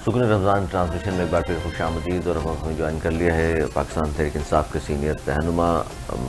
سکون رمضان ٹرانسمیشن میں ایک بار پھر خوش آمدید، اور ہمیں جوائن کر لیا ہے پاکستان تحریک انصاف کے سینئر رہنما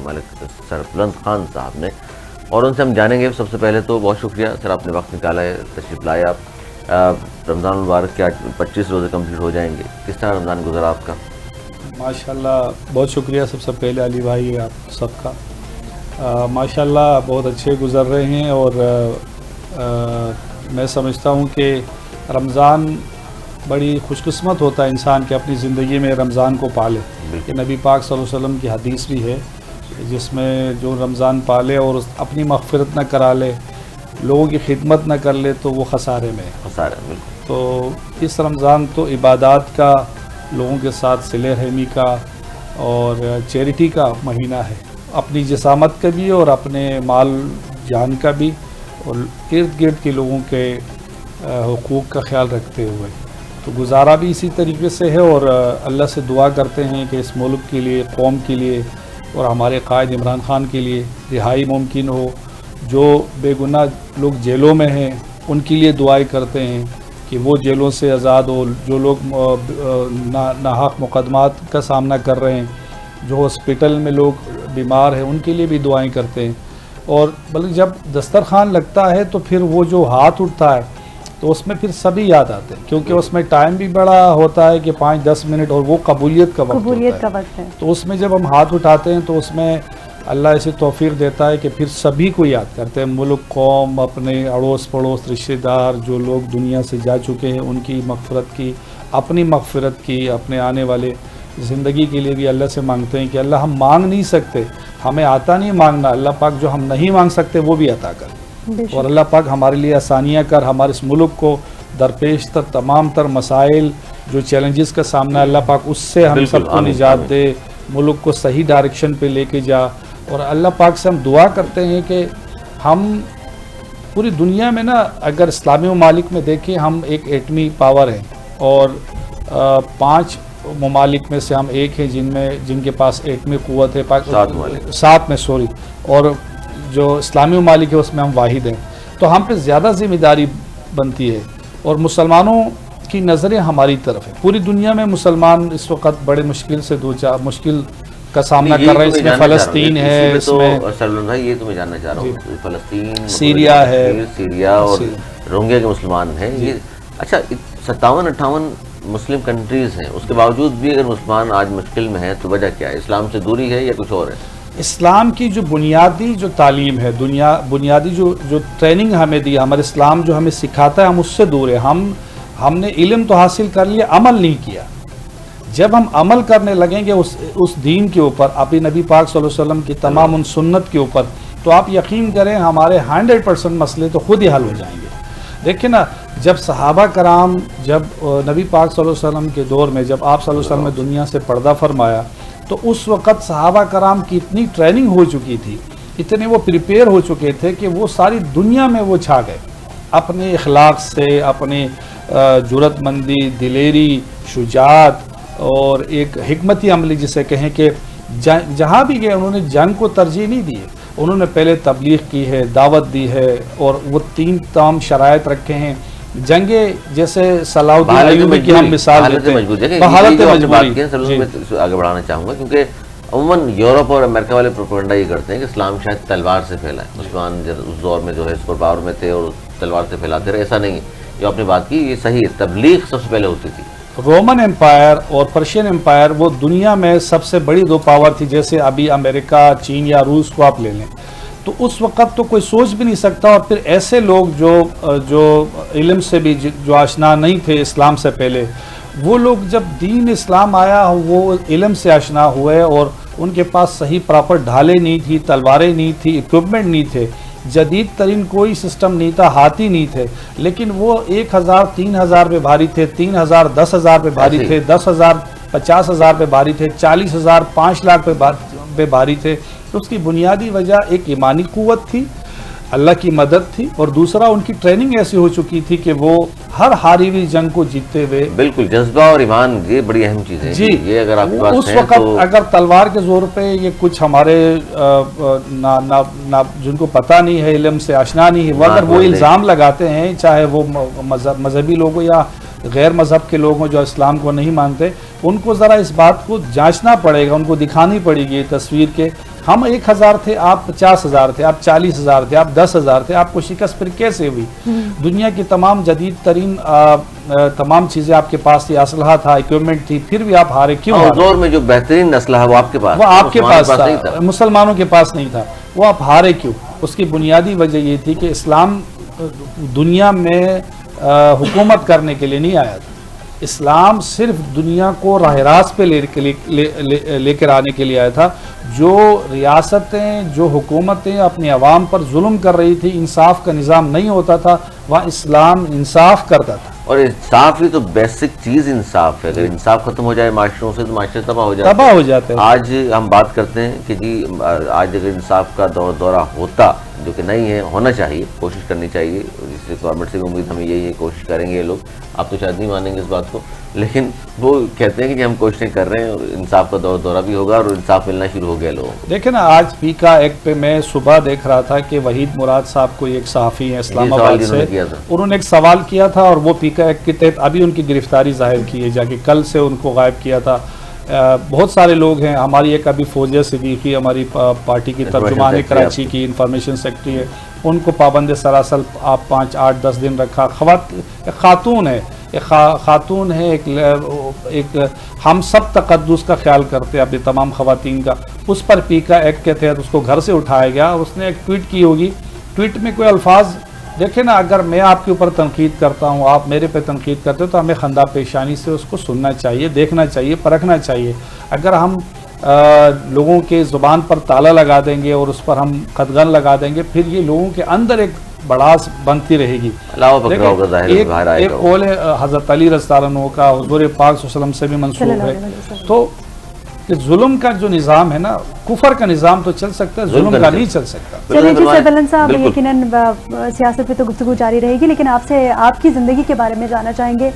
ملک سر بلند خان صاحب نے، اور ان سے ہم جانیں گے۔ سب سے پہلے تو بہت شکریہ سر، آپ نے وقت نکالا ہے، تشریف لائے آپ۔ رمضان المبارک کے 25 روزے کمپلیٹ ہو جائیں گے، کس طرح رمضان گزرا آپ کا؟ ماشاءاللہ بہت شکریہ سب سے پہلے علی بھائی آپ سب کا۔ ماشاءاللہ بہت اچھے گزر رہے ہیں، اور میں سمجھتا ہوں کہ رمضان بڑی خوش قسمت ہوتا ہے انسان کہ اپنی زندگی میں رمضان کو پالے۔ کہ نبی پاک صلی اللہ علیہ وسلم کی حدیث بھی ہے جس میں جو رمضان پالے اور اپنی مغفرت نہ کرا لے، لوگوں کی خدمت نہ کر لے، تو وہ خسارے میں ہے۔ خسارے، بالکل۔ تو اس رمضان تو عبادات کا، لوگوں کے ساتھ صلہ رحمی کا اور چیریٹی کا مہینہ ہے، اپنی جسامت کا بھی اور اپنے مال جان کا بھی، اور ارد گرد کے لوگوں کے حقوق کا خیال رکھتے ہوئے تو گزارا بھی اسی طریقے سے ہے۔ اور اللہ سے دعا کرتے ہیں کہ اس ملک کے لیے، قوم کے لیے اور ہمارے قائد عمران خان کے لیے رہائی ممکن ہو۔ جو بے گناہ لوگ جیلوں میں ہیں ان کے لیے دعائیں کرتے ہیں کہ وہ جیلوں سے آزاد ہو۔ جو لوگ ناحق مقدمات کا سامنا کر رہے ہیں، جو ہاسپٹل میں لوگ بیمار ہیں، ان کے لیے بھی دعائیں کرتے ہیں۔ اور بلکہ جب دسترخوان لگتا ہے تو پھر وہ جو ہاتھ اٹھتا ہے تو اس میں پھر سبھی یاد آتے ہیں، کیونکہ اس میں ٹائم بھی بڑا ہوتا ہے کہ 5-10 منٹ، اور وہ قبولیت کا وقت ہے۔ تو اس میں جب ہم ہاتھ اٹھاتے ہیں تو اس میں اللہ ایسی توفیق دیتا ہے کہ پھر سبھی کو یاد کرتے ہیں، ملک، قوم، اپنے اڑوس پڑوس، رشتہ دار جو لوگ دنیا سے جا چکے ہیں ان کی مغفرت کی، اپنی مغفرت کی، اپنے آنے والے زندگی کے لیے بھی اللہ سے مانگتے ہیں کہ اللہ ہم مانگ نہیں سکتے، ہمیں آتا نہیں مانگنا، اللہ پاک جو ہم نہیں مانگ سکتے وہ بھی عطا کر، اور اللہ پاک ہمارے لیے آسانیاں کر، ہمارے اس ملک کو درپیش تر تمام تر مسائل جو چیلنجز کا سامنا ہے، اللہ پاک اس سے ہم سب کو نجات دے، ملک کو صحیح ڈائریکشن پہ لے کے جا۔ اور اللہ پاک سے ہم دعا کرتے ہیں کہ ہم پوری دنیا میں نا، اگر اسلامی ممالک میں دیکھیں، ہم ایک ایٹمی پاور ہیں، اور 5 ممالک میں سے ہم ایک ہیں جن کے پاس ایٹمی قوت ہے، 7 میں سوری، اور جو اسلامی ممالک ہے اس میں ہم واحد ہیں۔ تو ہم پہ زیادہ ذمہ داری بنتی ہے، اور مسلمانوں کی نظریں ہماری طرف ہیں۔ پوری دنیا میں مسلمان اس وقت بڑے مشکل سے مشکل کا سامنا کر رہے ہیں۔ اس میں فلسطین ہے، اس میں یہ تو میں جاننا چاہ رہا ہوں، فلسطین، سیریا ہے، سیریا اور روہنگیا کے مسلمان ہیں۔ یہ اچھا 57-58 مسلم کنٹریز ہیں، اس کے باوجود بھی اگر مسلمان آج مشکل میں ہیں تو وجہ کیا ہے؟ اسلام سے دوری ہے یا کچھ اور ہے؟ اسلام کی جو بنیادی جو تعلیم ہے، بنیادی جو ٹریننگ ہمیں دی، ہمارے اسلام جو ہمیں سکھاتا ہے، ہم اس سے دور ہیں۔ ہم نے علم تو حاصل کر لیا، عمل نہیں کیا۔ جب ہم عمل کرنے لگیں گے اس دین کے اوپر، اپنی نبی پاک صلی اللہ علیہ وسلم کی تمام ان سنت کے اوپر، تو آپ یقین کریں ہمارے 100% مسئلے تو خود ہی حل ہو جائیں گے۔ دیکھیں نا، جب صحابہ کرام، جب نبی پاک صلی اللہ علیہ وسلم کے دور میں، جب آپ صلی اللہ علیہ وسلم نے دنیا سے پردہ فرمایا، تو اس وقت صحابہ کرام کی اتنی ٹریننگ ہو چکی تھی، اتنے وہ پریپیئر ہو چکے تھے کہ وہ ساری دنیا میں وہ چھا گئے، اپنے اخلاق سے، اپنی جرأت مندی، دلیری، شجاعت اور ایک حکمتی عملی جسے کہیں کہ جہاں بھی گئے انہوں نے جنگ کو ترجیح نہیں دی، انہوں نے پہلے تبلیغ کی ہے، دعوت دی ہے، اور وہ 3 تمام شرائط رکھے ہیں۔ جنگیں جیسے صلاح الدین ایوبی کی ہم مثال دیتے ہیں، حالت مجبوری میں آگے بڑھانا چاہوں گا، کیونکہ عموماً یورپ اور امریکہ والے پروپیگنڈا یہ کرتے ہیں کہ اسلام شاید تلوار سے پھیلا ہے، مسلمان اس دور میں جو ہے سپر پاور میں تھے اور تلوار سے پھیلاتے رہے، ایسا نہیں ہے۔ جو آپ نے بات کی یہ صحیح ہے، تبلیغ سب سے پہلے ہوتی تھی۔ رومن امپائر اور پرشین امپائر وہ دنیا میں سب سے بڑی 2 پاور تھی، جیسے ابھی امریکہ، چین یا روس کو آپ لے لیں، تو اس وقت تو کوئی سوچ بھی نہیں سکتا۔ اور پھر ایسے لوگ جو علم سے بھی جو آشنا نہیں تھے اسلام سے پہلے، وہ لوگ جب دین اسلام آیا وہ علم سے آشنا ہوئے، اور ان کے پاس صحیح پراپر ڈھالیں نہیں تھی، تلواریں نہیں تھی، اکوپمنٹ نہیں تھے، جدید ترین کوئی سسٹم نہیں تھا، ہاتھی نہیں تھے، لیکن وہ 1000 3000 پہ بھاری تھے، 3000 10,000 پہ بھاری تھے، 10,000 50,000 پہ بھاری تھے، 40,000 5 لاکھ پہ بھاری تھے۔ تو اس کی بنیادی وجہ ایک ایمانی قوت تھی، اللہ کی مدد تھی، اور دوسرا ان کی ٹریننگ ایسی ہو چکی تھی کہ وہ ہر ہاری ہوئی جنگ کو جیتتے ہوئے، بالکل جذبہ اور ایمان، یہ بڑی اہم چیز ہے۔ جی، یہ اگر آپ کے پاس اس وقت اگر تلوار کے زور پہ یہ کچھ ہمارے جن کو پتہ نہیں ہے، علم سے آشنا نہیں ہے، وہ اگر وہ الزام لگاتے ہیں، چاہے وہ مذہبی لوگ ہو یا غیر مذہب کے لوگ ہوں جو اسلام کو نہیں مانتے، ان کو ذرا اس بات کو جانچنا پڑے گا، ان کو دکھانی پڑے گی یہ تصویر کے ہم 1000 تھے، آپ 50,000 تھے، آپ 40,000 تھے، آپ 10,000 تھے، آپ کو شکست پھر کیسے ہوئی؟ دنیا کی تمام جدید ترین تمام چیزیں آپ کے پاس تھی، اسلحہ تھا، اکوپمنٹ تھی، پھر بھی آپ ہارے کیوں؟ اس دور میں جو بہترین اسلحہ ہے وہ آپ کے پاس، وہ آپ کے پاس نہیں تھا، مسلمانوں کے پاس نہیں تھا، وہ آپ ہارے کیوں؟ اس کی بنیادی وجہ یہ تھی کہ اسلام دنیا میں حکومت کرنے کے لیے نہیں آیا تھا، اسلام صرف دنیا کو راہ راست پہ لے کر آنے کے لیے آیا تھا۔ جو ریاستیں، جو حکومتیں اپنی عوام پر ظلم کر رہی تھی، انصاف کا نظام نہیں ہوتا تھا، وہاں اسلام انصاف کرتا تھا۔ اور انصاف ہی تو بیسک چیز انصاف ہے، اگر انصاف ختم ہو جائے معاشروں سے تو معاشرے تباہ ہو جاتے ہیں۔ آج ہم بات کرتے ہیں کہ جی آج اگر انصاف کا دورہ ہوتا، جو کہ نہیں ہے، ہونا چاہیے، کوشش کرنی چاہیے، جس سے گورنمنٹ سے بھی امید ہمیں یہی ہے، کوشش کریں گے یہ لوگ، آپ تو شاید نہیں مانیں گے اس بات کو، لیکن وہ کہتے ہیں کہ جی ہم کوششیں کر رہے ہیں اور انصاف کا دورہ بھی ہوگا اور انصاف ملنا شروع ہو گیا لوگوں کو۔ دیکھیں نا، آج پیکا ایک پہ میں صبح دیکھ رہا تھا کہ وحید مراد صاحب کو ایک صحافی ہیں اسلام آباد سے، انہوں نے ایک سوال کیا تھا اور وہ پیکا ایک کے تحت ابھی ان کی گرفتاری ظاہر کی ہے جا کے، کل سے ان کو غائب کیا تھا۔ بہت سارے لوگ ہیں، ہماری ایک ابھی فوزیہ صدیقی ہماری پارٹی کی ترجمان کراچی کی انفارمیشن سیکرٹری ہے، ان کو پابند سراسل آپ 5, 8, 10 دن رکھا۔ خاتون ہے، خاتون ہے، ایک ہم سب تقدس کا خیال کرتے ہیں اپنی تمام خواتین کا، اس پر پیکا ایکٹ کے تحت اس کو گھر سے اٹھایا گیا۔ اس نے ایک ٹویٹ کی ہوگی، ٹویٹ میں کوئی الفاظ دیکھیں نا، اگر میں آپ کے اوپر تنقید کرتا ہوں، آپ میرے پہ تنقید کرتے ہو تو ہمیں خندہ پیشانی سے اس کو سننا چاہیے، دیکھنا چاہیے، پرکھنا چاہیے۔ اگر ہم لوگوں کے زبان پر تالا لگا دیں گے اور اس پر ہم قدغن لگا دیں گے، پھر یہ لوگوں کے اندر ایک بڑاس بنتی رہے گی۔ ایک قول ہے حضرت علی رضی اللہ عنہ کا، حضور پاک صلی اللہ علیہ وسلم سے بھی منسوب ہے، تو کہ ظلم کا جو نظام ہے نا، کفر کا نظام تو چل سکتا ہے، ظلم کا نہیں چل سکتا۔ چلیے جی سید علن صاحب، یقیناً سیاست پہ تو گفتگو جاری رہے گی، لیکن آپ سے آپ کی زندگی کے بارے میں جاننا چاہیں گے۔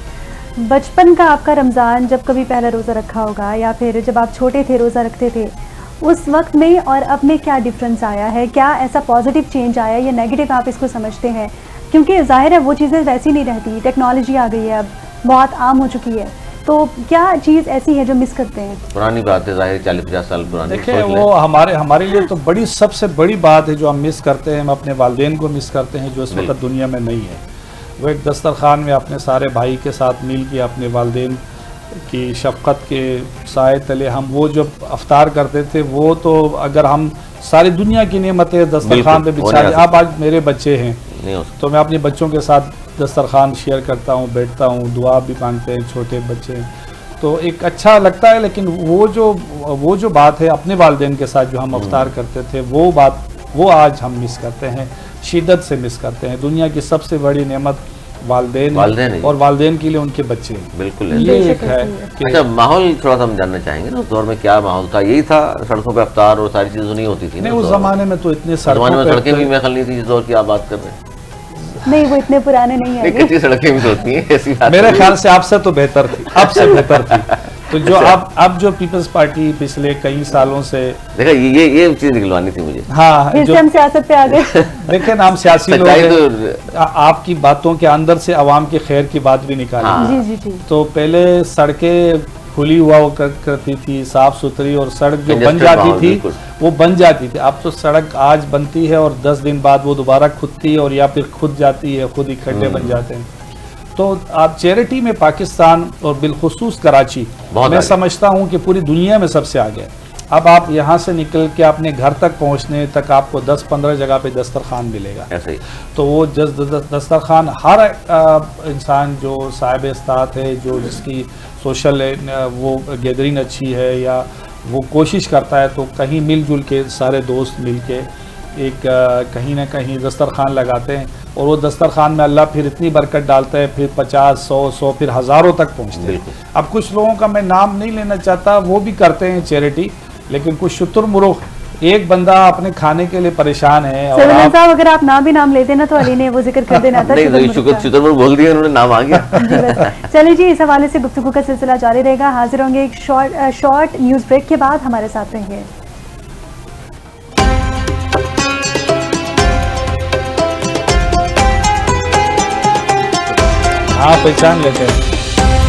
بچپن کا آپ کا رمضان جب کبھی پہلا روزہ رکھا ہوگا، یا پھر جب آپ چھوٹے تھے روزہ رکھتے تھے، اس وقت میں اور اب میں کیا ڈفرنس آیا ہے؟ کیا ایسا پازیٹیو چینج آیا یا نیگیٹو آپ اس کو سمجھتے ہیں؟ کیونکہ ظاہر ہے وہ چیزیں ویسی نہیں رہتی، ٹیکنالوجی آ گئی ہے، اب بہت عام ہو چکی ہے، تو کیا چیز ایسی ہے جو مس کرتے ہیں؟ پرانی بات ہے، ظاہر 40-50 سال پرانی۔ دیکھیں، وہ ہمارے لیے تو سب سے بڑی بات ہے جو ہم مس کرتے ہیں، ہم اپنے والدین کو مس کرتے ہیں جو اس وقت دنیا میں نہیں ہے۔ وہ ایک دسترخوان میں اپنے سارے بھائی کے ساتھ مل کے اپنے والدین کی شفقت کے سائے تلے ہم وہ جب افطار کرتے تھے، وہ تو اگر ہم ساری دنیا کی نعمتیں دسترخوان پہ بچھا دیں، اب آج میرے بچے ہیں تو میں اپنے بچوں کے ساتھ دسترخوان شیئر کرتا ہوں، بیٹھتا ہوں، دعا بھی مانگتے ہیں، چھوٹے بچے ہیں تو ایک اچھا لگتا ہے۔ لیکن وہ جو بات ہے اپنے والدین کے ساتھ جو ہم افطار کرتے تھے، وہ آج ہم مس کرتے ہیں، شدت سے مس کرتے ہیں۔ دنیا کی سب سے بڑی نعمت والدین اور والدین کے لیے ان کے بچے ہیں۔ بالکل یہ ایک ہے۔ اچھا، ماحول تھوڑا سا ہم جاننا چاہیں گے نا، اس دور میں کیا ماحول تھا؟ یہی تھا، سڑکوں پہ افطار اور ساری چیزیں نہیں ہوتی تھی؟ نہیں، اس زمانے میں تو اتنے سڑکیں بھی محل نہیں تھی جس دور کی آپ بات کر رہے ہیں۔ نہیں، وہ اتنے پرانے نہیں ہیں، کچی سڑکیں بھی ہوتی ہیں، ایسی بات میرے خیال سے آپ سے تو بہتر تھی، اب سے بہتر تھی۔ تو جو اب جو پیپلز پارٹی پچھلے کئی سالوں سے دیکھا، یہ چیز نکلوانی تھی مجھے۔ ہاں، پھر سے ہم سیاست پہ آ گئے۔ دیکھیں نا، ہم سیاسی لوگ ہیں، آپ کی باتوں کے اندر سے عوام کے خیر کی بات بھی نکالیں۔ جی۔ تو پہلے سڑکیں کھلی ہوا کرتی تھی، صاف ستھری، اور سڑک جو بن جاتی تھی وہ بن جاتی تھی۔ اب تو سڑک آج بنتی ہے اور 10 دن بعد وہ دوبارہ کھدتی ہے اور یا پھر کھد جاتی ہے، خود ہی کھڈے بن جاتے ہیں۔ تو آپ چیریٹی میں پاکستان اور بالخصوص کراچی میں سمجھتا ہوں کہ پوری دنیا میں سب سے آگے ہے۔ اب آپ یہاں سے نکل کے اپنے گھر تک پہنچنے تک آپ کو 10-15 جگہ پہ دسترخوان ملے گا۔ تو وہ دسترخوان ہر انسان جو صاحب استطاعت ہے، جو جس کی سوشل وہ گیدرنگ اچھی ہے یا وہ کوشش کرتا ہے، تو کہیں مل جل کے سارے دوست مل کے ایک کہیں نہ کہیں دسترخوان لگاتے ہیں، اور وہ دسترخوان میں اللہ پھر اتنی برکت ڈالتا ہے، پھر 50، 100 پھر ہزاروں تک پہنچتے ہیں۔ اب کچھ لوگوں کا میں نام نہیں لینا چاہتا، وہ بھی کرتے ہیں چیریٹی، لیکن کچھ شتر مرغ ایک بندہ اپنے کھانے کے لیے پریشان ہے۔ اور صاحب اگر آپ نام بھی نام لیتے نا تو علی نے وہ ذکر کر دینا تھا، شتر مرغ بول دیا انہوں نے، نام آ گیا۔ چلیے جی، اس حوالے سے گفتگو کا سلسلہ جاری رہے گا۔ حاضر ہوں گے ایک شارٹ نیوز بریک کے بعد، ہمارے ساتھ رہیے۔ ہاں، پہچان لیتے ہیں۔